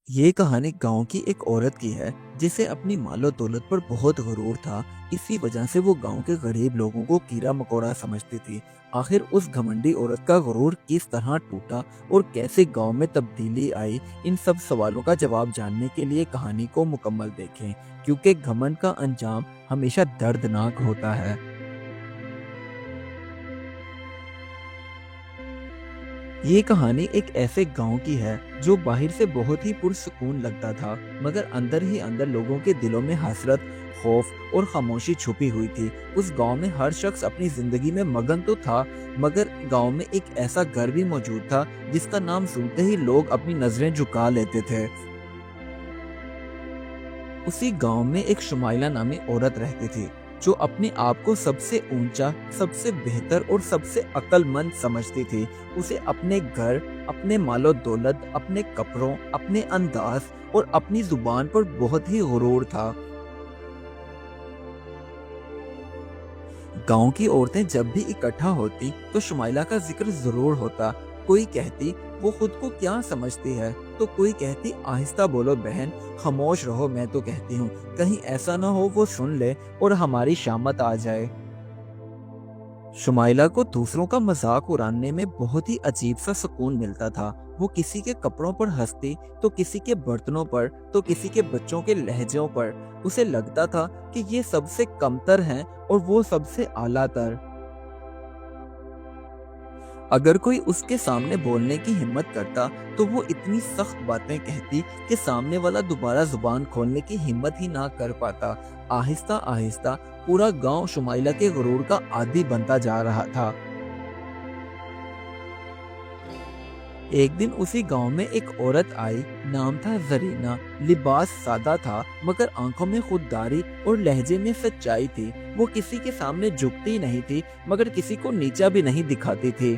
ये कहानी गांव की एक औरत की है जिसे अपनी मालो दौलत पर बहुत गुरूर था। इसी वजह से वो गांव के गरीब लोगों को कीड़ा मकोड़ा समझती थी। आखिर उस घमंडी औरत का गुरूर किस तरह टूटा और कैसे गांव में तब्दीली आई, इन सब सवालों का जवाब जानने के लिए कहानी को मुकम्मल देखें, क्योंकि घमंड का अंजाम हमेशा दर्दनाक होता है। ये कहानी एक ऐसे गांव की है जो बाहर से बहुत ही पुरसुकून लगता था, मगर अंदर ही अंदर लोगों के दिलों में हसरत, खौफ और खामोशी छुपी हुई थी। उस गांव में हर शख्स अपनी जिंदगी में मगन तो था, मगर गांव में एक ऐसा घर भी मौजूद था जिसका नाम सुनते ही लोग अपनी नजरें झुका लेते थे। उसी गांव में एक शुमाइला नामी औरत रहती थी, जो अपने आप को सबसे ऊंचा, सबसे बेहतर और सबसे अक्लमंद समझती थी। उसे अपने घर, अपने मालो दौलत, अपने कपड़ों, अपने अंदाज और अपनी जुबान पर बहुत ही गुरूर था। गांव की औरतें जब भी इकट्ठा होती तो शुमाइला का जिक्र जरूर होता। कोई कहती वो खुद को क्या समझती है, तो कोई कहती आहिस्ता बोलो बहन, खामोश रहो, मैं तो कहती हूँ कहीं ऐसा ना हो वो सुन ले और हमारी शामत आ जाए। शुमाइला को दूसरों का मजाक उड़ाने में बहुत ही अजीब सा सुकून मिलता था। वो किसी के कपड़ों पर हंसती, तो किसी के बर्तनों पर, तो किसी के बच्चों के लहजों पर। उसे लगता था कि ये सबसे कमतर हैं और वो सबसे आला तर। अगर कोई उसके सामने बोलने की हिम्मत करता तो वो इतनी सख्त बातें कहती कि सामने वाला दोबारा जुबान खोलने की हिम्मत ही ना कर पाता। आहिस्ता आहिस्ता पूरा गांव शुमाइला के गुरूर का आदी बनता जा रहा था। एक दिन उसी गांव में एक औरत आई। नाम था जरीना। लिबास सादा था, मगर आंखों में खुददारी और लहजे में सच्चाई थी। वो किसी के सामने झुकती नहीं थी, मगर किसी को नीचा भी नहीं दिखाती थी।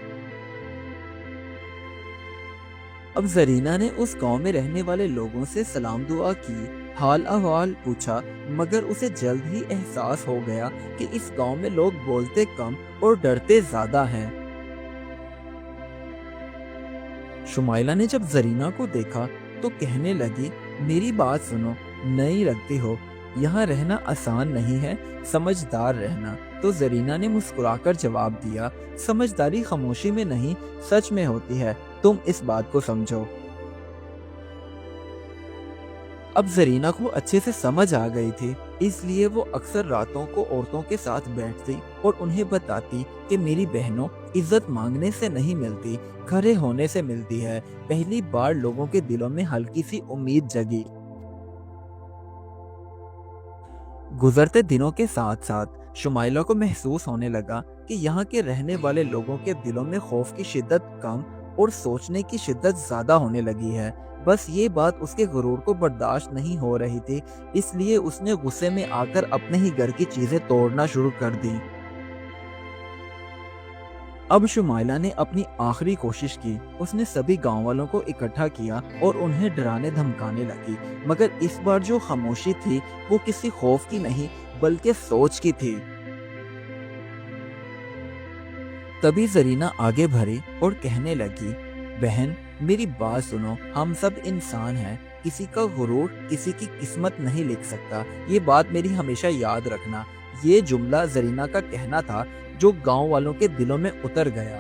अब जरीना ने उस गांव में रहने वाले लोगों से सलाम दुआ की, हाल अहवाल पूछा, मगर उसे जल्द ही एहसास हो गया कि इस गांव में लोग बोलते कम और डरते ज्यादा हैं। शुमाइला ने जब जरीना को देखा तो कहने लगी, मेरी बात सुनो, नई लगती हो, यहाँ रहना आसान नहीं है, समझदार रहना। तो जरीना ने मुस्कुराकर जवाब दिया, समझदारी खामोशी में नहीं, सच में होती है, तुम इस बात को समझो। अब जरीना को अच्छे से समझ आ गई थी, इसलिए वो अक्सर रातों को औरतों के साथ बैठती और उन्हें बताती कि मेरी बहनों, इज्जत मांगने से नहीं मिलती, खड़े होने से मिलती है। पहली बार लोगों के दिलों में हल्की सी उम्मीद जगी। गुजरते दिनों के साथ साथ शुमाइला को महसूस होने लगा कि यहाँ के रहने वाले लोगों के दिलों में खौफ की शिद्दत कम और सोचने की शिद्दत ज्यादा होने लगी है। बस ये बात उसके गुरूर को बर्दाश्त नहीं हो रही थी, इसलिए उसने गुस्से में आकर अपने ही घर की चीजें तोड़ना शुरू कर दी। अब शुमाइला ने अपनी आखिरी कोशिश की। उसने सभी गांव वालों को इकट्ठा किया और उन्हें डराने धमकाने लगी, मगर इस बार जो खामोशी थी वो किसी खौफ की नहीं, बल्कि सोच की थी। तभी जरीना आगे बढ़ी और कहने लगी, बहन मेरी बात सुनो, हम सब इंसान हैं, किसी का गुरूर किसी की किस्मत नहीं लिख सकता, ये बात मेरी हमेशा याद रखना। ये जुमला जरीना का कहना था, जो गांव वालों के दिलों में उतर गया।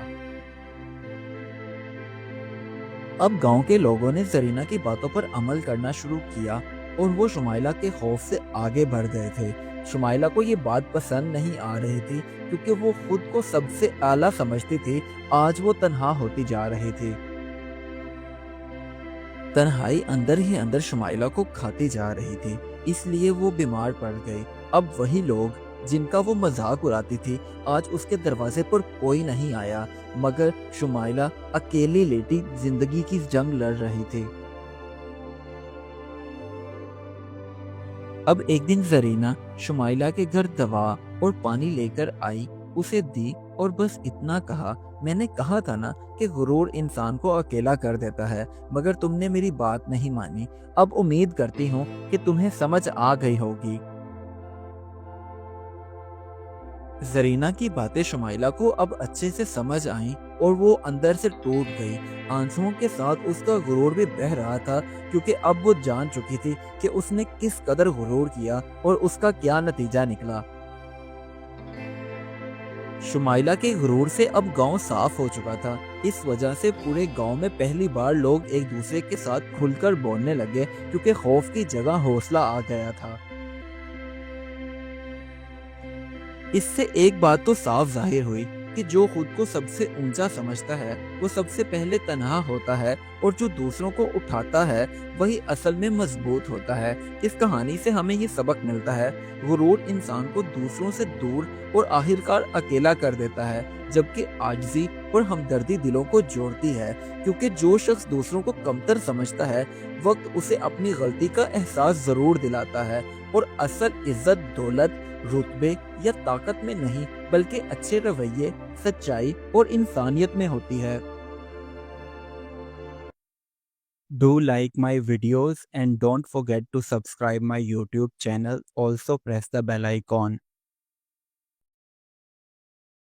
अब गांव के लोगों ने जरीना की बातों पर अमल करना शुरू किया और वो शुमाइला के खौफ से आगे बढ़ गए थे। शुमाइला को ये बात पसंद नहीं आ रही थी, क्योंकि वो खुद को सबसे आला समझती थी। आज वो तन्हा होती जा रही थी। तन्हाई अंदर ही अंदर शुमाइला को खाती जा रही थी, इसलिए वो बीमार पड़ गई। अब वही लोग जिनका वो मजाक उड़ाती थी, आज उसके दरवाजे पर कोई नहीं आया, मगर शुमाइला अकेली लेटी जिंदगी की जंग लड़ रही थी। अब एक दिन जरीना शुमाइला के घर दवा और पानी लेकर आई, उसे दी और बस इतना कहा, मैंने कहा था ना कि गुरूर इंसान को अकेला कर देता है, मगर तुमने मेरी बात नहीं मानी। अब उम्मीद करती हूँ कि तुम्हें समझ आ गई होगी। زرینہ کی باتیں شمائلہ کو اب اچھے سے سمجھ آئیں اور وہ اندر سے ٹوٹ گئی۔ آنسوؤں کے ساتھ اس کا غرور بھی بہہ رہا تھا، کیونکہ اب وہ جان چکی تھی کہ اس نے کس قدر غرور کیا اور اس کا کیا نتیجہ نکلا۔ شمائلہ کے غرور سے اب گاؤں صاف ہو چکا تھا۔ اس وجہ سے پورے گاؤں میں پہلی بار لوگ ایک دوسرے کے ساتھ کھل کر بولنے لگے، کیونکہ خوف کی جگہ حوصلہ آ گیا تھا۔ اس سے ایک بات تو صاف ظاہر ہوئی کہ جو خود کو سب سے اونچا سمجھتا ہے وہ سب سے پہلے تنہا ہوتا ہے، اور جو دوسروں کو اٹھاتا ہے وہی اصل میں مضبوط ہوتا ہے۔ اس کہانی سے ہمیں یہ سبق ملتا ہے، غرور انسان کو دوسروں سے دور اور آخرکار اکیلا کر دیتا ہے، جبکہ عاجزی اور ہمدردی دلوں کو جوڑتی ہے، کیونکہ جو شخص دوسروں کو کمتر سمجھتا ہے وقت اسے اپنی غلطی کا احساس ضرور دلاتا ہے، اور اصل عزت دولت، رتبے یا طاقت میں نہیں بلکہ اچھے رویے، سچائی اور انسانیت میں ہوتی ہے۔ Do like my videos and don't forget to subscribe my YouTube channel. Also press the bell icon.